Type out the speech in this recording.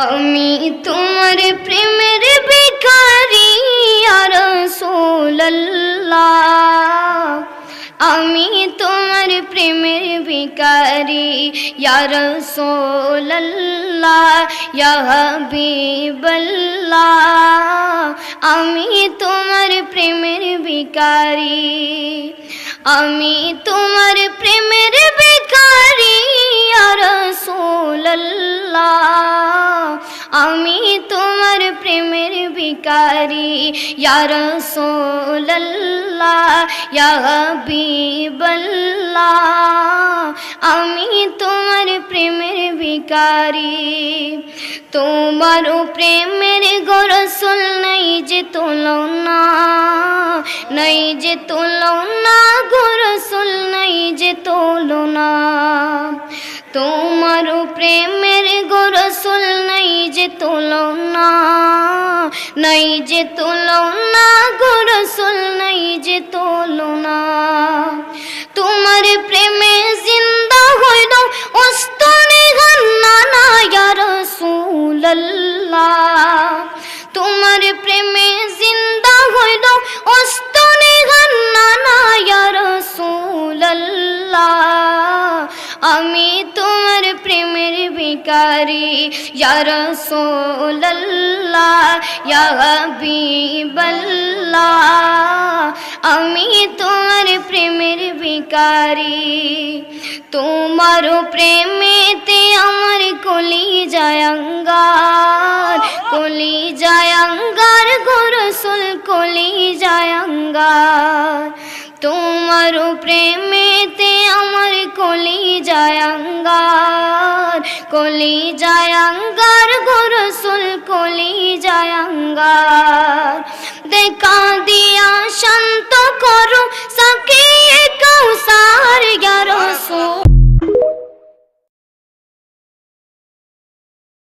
আমি তোমার প্রেমের ভিখারি ইয়া রাসূলুল্লাহ, আমি তোমার প্রেমের ভিখারি ইয়া রাসূলুল্লাহ, ইয়া হাবিবাল্লাহ, আমি তোমার প্রেমের ভিখারি, আমি তোমার প্রেমের ভিখারি ইয়া রাসূলুল্লাহ, আমি তোমার প্রেমের ভিখারি ইয়া রাসূলুল্লাহ, ইয়া হাবিবাল্লাহ, আমি তোমার প্রেমের ভিখারি। তোমার প্রেমের গো রাসূল নাই যে তুলনা, নাই যে তুলনা গো রাসূল নাই যে তুলনা, তোমার প্রেমের গো রাসূল নাই যে তুলনা, নাই যে তুলনা গো রাসূল নাই যে তুলনা। তোমার প্রেমে জিন্দা হইল ওস্তনে গান্নানা ইয়া রাসূলুল্লাহ, তোমার প্রেমে জিন্দা হইল ওস্তনে গান্নানা ইয়া রাসূলুল্লাহ, আমি তোমার প্রেমের ভিখারি ইয়া রাসূলুল্লাহ, ইয়া হাবিবাল্লাহ, আমি তোমার প্রেমের ভিখারি। তোমার প্রেমেতে আমার কলিজায় আঙ্গার, কলিজায় আঙ্গার গো রাসূল কলিজায় আঙ্গার, তোমার প্রেমেতে আমার কলিজায় আঙ্গার, কলিজায় আঙ্গার গো রাসূল কলিজায় আঙ্গার, দেখা দিয়া শান্ত